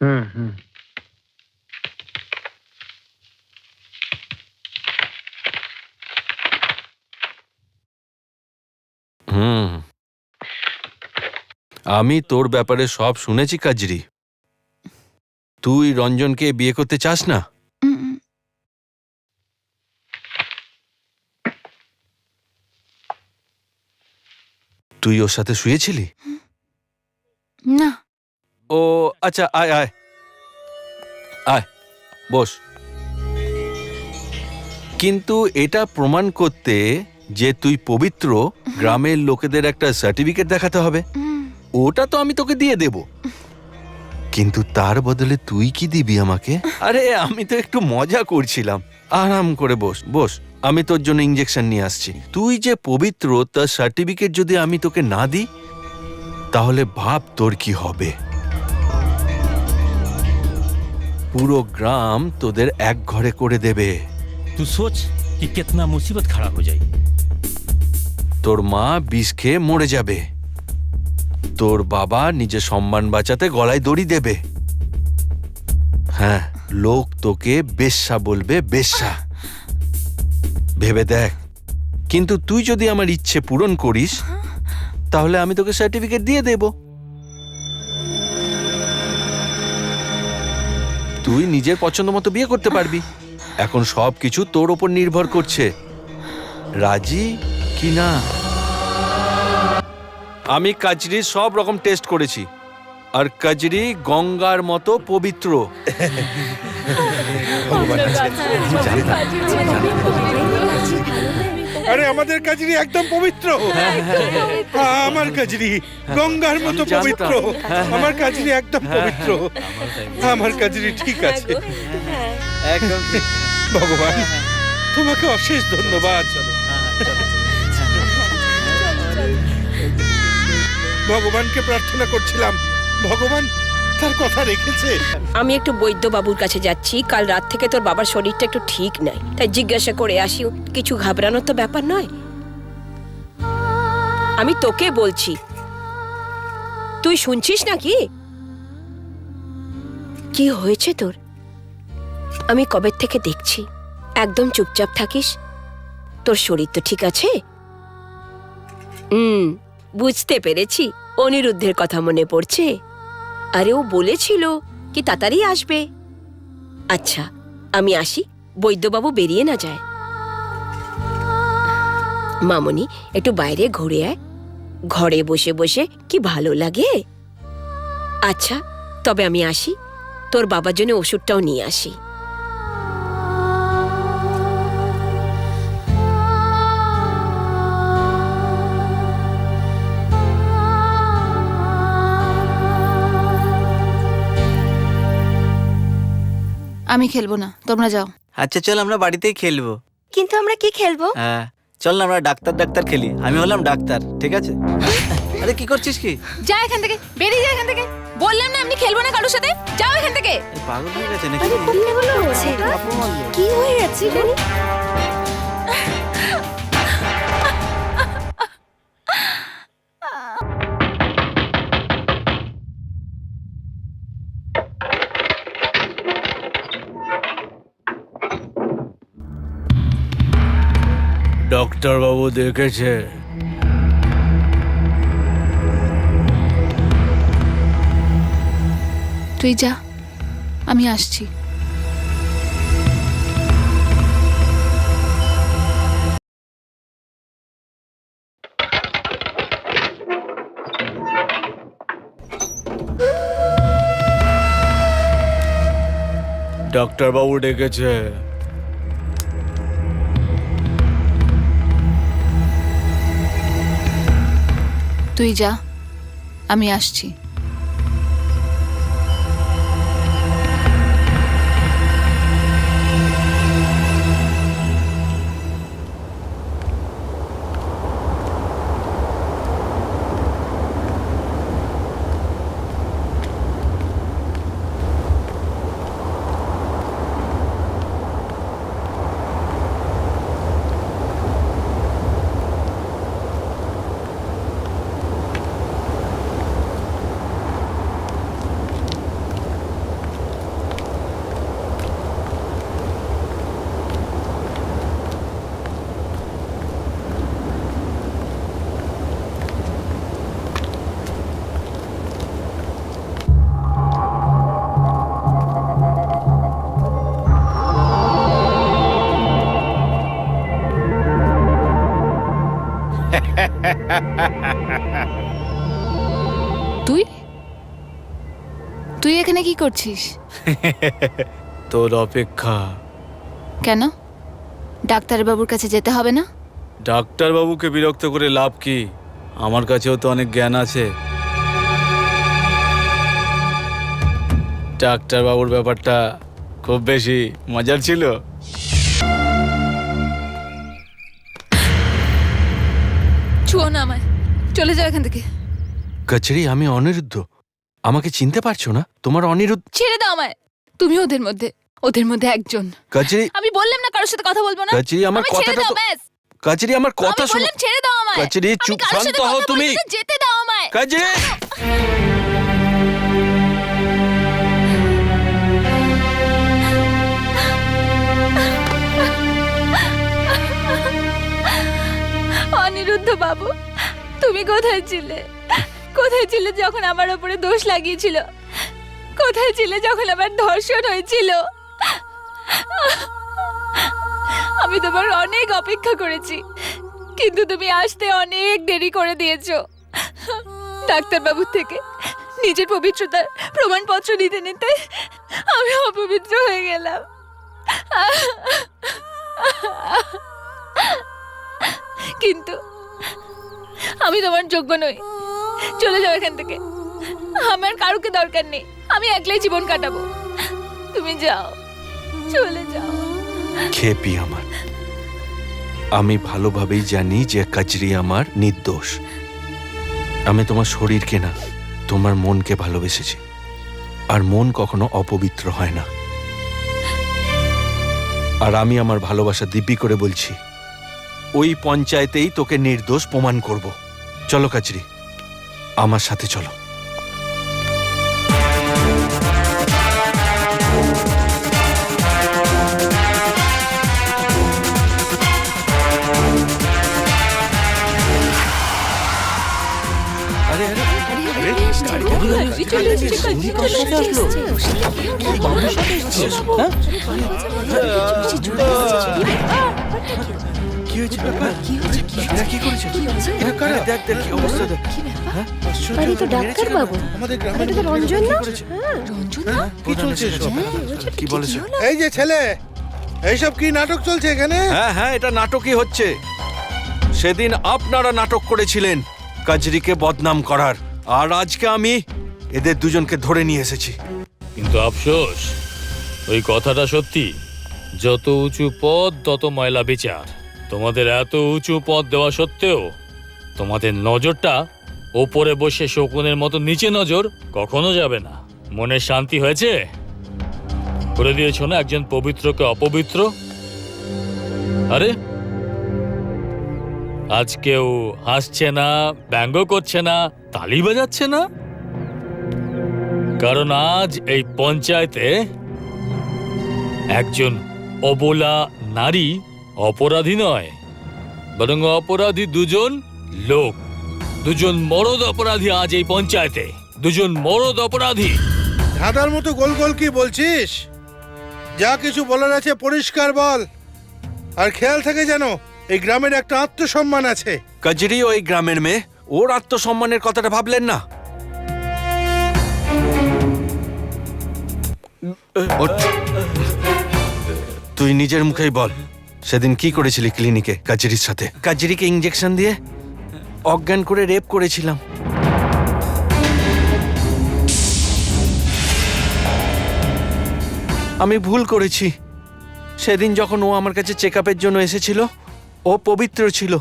হুম হুম। হুম, আমি তোর ব্যাপারে সব শুনেছি কাজরি। তুই রঞ্জনকে বিয়ে করতে চাস না? তুই ওর সাথে শুয়েছিলি? না। ও আচ্ছা, আয় আয় আয়, বস। কিন্তু এটা প্রমাণ করতে যে তুই পবিত্র, গ্রামের লোকেদের একটা সার্টিফিকেট দেখাতে হবে। ওটা তো আমি তোকে দিয়ে দেব, কিন্তু তার বদলে তুই কি দিবি আমাকে? আরে আমি তো একটু মজা করছিলাম। আরাম করে বস বস, আমি তোর জন্য ইঞ্জেকশন নিয়ে আসছি। তুই যে পবিত্র তার সার্টিফিকেট যদি আমি তোকে না দিই, তাহলে ভাব তোর কি হবে। পুরো গ্রাম তোদের এক ঘরে করে দেবে। तू सोच कि कितना मुसीबत खड़ा हो जाए। তোর মা বিষ খেয়ে মরে যাবে, তোর বাবা নিজের সম্মান বাঁচাতে গলায় দড়ি দেবে। হ্যাঁ, লোক তোকে বেশ্যা বলবে, বেশ্যা। ভেবে দেখ। কিন্তু তুই যদি আমার ইচ্ছে পূরণ করিস, তাহলে আমি তোকে সার্টিফিকেট দিয়ে দেব। তুই নিজের পছন্দ মতো বিয়ে করতে পারবি। এখন সবকিছু তোর ওপর নির্ভর করছে, রাজি কি না। আমি কাজরির সব রকম টেস্ট করেছি, আর কাজরি গঙ্গার মতো পবিত্র। আরে আমাদের কাজরি একদম পবিত্র। আমার কাজরি গঙ্গার মতো আমি জানতাম। পবিত্র। আমার কাজরি একদম পবিত্র। আমার কাজরি ঠিক আছে। একদম ঠিক। ভগবান তোমাকে অশেষ ধন্যবাদ। ভগবানকে প্রার্থনা করছিলাম, ভগবান তার কথা রেখেছে। আমি একটু বৈদ্য বাবুর কাছে যাচ্ছি। কাল রাত থেকে তোর বাবার শরীরটা একটু ঠিক নাই, তাই জিজ্ঞাসা করে আসি। কিছু ঘাবড়ানোর তো ব্যাপার নয়। আমি তোকে বলছি, তুই শুনছিস নাকি? কি হয়েছে তোর? আমি কবে থেকে দেখছি একদম চুপচাপ থাকিস। তোর শরীর তো ঠিক আছে? বুঝতে পেরেছি। অনিরুদ্ধের কথা মনে পড়ছে? আরে ও বলেছিল কি তাড়াতাড়ি আসবে। আচ্ছা আমি আসি, বৈদ্যবাবু বেরিয়ে না যায়। মামনি একটু বাইরে ঘুরে আয়, ঘরে বসে বসে কি ভালো লাগে। আচ্ছা তবে আমি আসি, তোর বাবার জন্য ওষুধটাও নিয়ে আসি। আমি খেলবো না, তোমরা যাও। আচ্ছা চল আমরা বাড়িতেই খেলবো। কিন্তু আমরা কি খেলবো? হ্যাঁ চল না আমরা ডাক্তার ডাক্তার খেলি। আমি হলাম ডাক্তার, ঠিক আছে? আরে কি করছিস কি? যা এখান থেকে, বেরিয়ে যা এখান থেকে। বললাম না আমি খেলবো না কারোর সাথে, যাও এখান থেকে। এ পাগল হয়ে গেছে নাকি? কি হয়ে যাচ্ছে জানি? ডক্টর বাবু দেখেছে। তুই যা, আমি আসছি। ডক্টর বাবু ডেকেছে। তুই যা, আমি আসছি। তুই তুই এখানে কি করছিস? তোর অপেক্ষা। কেন? ডাক্তারবাবুর কাছে যেতে হবে না? ডাক্তারবাবুকে বিরক্ত করে লাভ কি? আমার কাছেও তো অনেক জ্ঞান আছে। ডাক্তারবাবুর ব্যাপারটা খুব বেশি মজার ছিল। ছুঁয়ো না আমায়, চলে যাও এখান থেকে। কচরি, আমি অনিরুদ্ধ। আমাকে চিনতে পারছো না? তোমার অনিরুদ্ধ। ছেড়ে দাও আমায়। তুমি ওদের মধ্যে একজন। কচরি, আমি বললাম না কারোর সাথে কথা বলবো না। কচরি, আমার আমায় ছেড়ে কথাটা দাও তো- ব্যাস। কচরি, আমার কথা আমি শোনো। বললাম ছেড়ে দাও আমায়। কচরি, আমি চুপ, কারোর সাথে শান্ত হও কথা তুমি। বলবো না, যেতে দাও আমায়। কচরি, অনিরুদ্ধ বাবু, তুমি কোথায় ছিলে? কোথায় ছিলে যখন আমার উপরে দোষ লাগিয়েছিল? কোথায় ছিলে যখন আমার ধর্ষণ হয়েছিল? আমি তোমার অনেক অপেক্ষা করেছি, কিন্তু তুমি আসতে অনেক দেরি করে দিয়েছো। ডাক্তারবাবুর থেকে নিজের পবিত্রতার প্রমাণপত্র নিতে নিতে আমি অপবিত্র হয়ে গেলাম। কিন্তু আমি তোমার যোগ্য নই। চলে যাও এখান থেকে। আমার কারোকে দরকার নেই। আমি একলাই জীবন কাটাবো। তুমি যাও, চলে যাও। খেপি আমার। আমি ভালোভাবেই জানি যে কচরি আমার নির্দোষ। আমি তোমার শরীরকে না, তোমার মনকে ভালোবেসেছি। আর মন কখনো অপবিত্র হয় না। আর আমি আমার ভালোবাসা দিব্যি করে বলছি, ওই পঞ্চায়েতেই তোকে নির্দোষ প্রমাণ করব। চলো কচরি, আমার সাথে চলো। আরে আরে কি হয়েছে? ব্যাপার এরা কি করেছে? এরা কারা? দেখ দেখ কি অবস্থা দেখ। আরে তো ডাক্তার বাবু, আমাদের আরে গ্রামের তো রঞ্জন না? কি চলছে এসব? কি বলেছে? এই যে ছেলে, এইসব কি নাটক চলছে এখানে? হ্যাঁ হ্যাঁ, এটা নাটকই হচ্ছে। সেদিন আপনারা নাটক করেছিলেন কচরিকে বদনাম করার, আর আজকে আমি এদের দুজনকে ধরে নিয়ে এসেছি। কিন্তু আফসোস, ওই কথাটা সত্যি। যত উঁচু পদ তত ময়লা বিচার। তোমাদের এত উঁচু পদ দেওয়া সত্ত্বেও তোমাদের নজরটা ওপরে বসে শকুনের মতো নিচে নজর কখনো যাবে না। মনে শান্তি হয়েছে? করে দিয়েছ না একজন পবিত্রকে অপবিত্র। আরে আজ কেউ হাসছে না, ব্যঙ্গ করছে না, তালি বাজাচ্ছে না, কারণ আজ এই পঞ্চায়েতে একজন অবলা নারী অপরাধী নয়, বরং অপরাধী দুজন লোক, দুজন মরদ অপরাধী। আজ এই পঞ্চায়েতে দুজন মরদ অপরাধী। ধাঁধার মতো গোল গোল কি বলছিস? যা কিছু বলার আছে পরিষ্কার বল। আর খেয়াল থাকে যেন এই গ্রামের একটা আত্মসম্মান আছে। কচরি ওই গ্রামের মেয়ে, ওর আত্মসম্মানের কথাটা ভাবলেন না? তুই নিজের মুখেই বল, সেদিন কি করেছিলি ক্লিনিকে কচরির সাথে? কচরিকে ইঞ্জেকশন দিয়ে অজ্ঞান করে রেপ করেছিলাম। আমি ভুল করেছি। সেদিন যখন ও আমার কাছে চেক আপের জন্য এসেছিল, ও পবিত্র ছিল।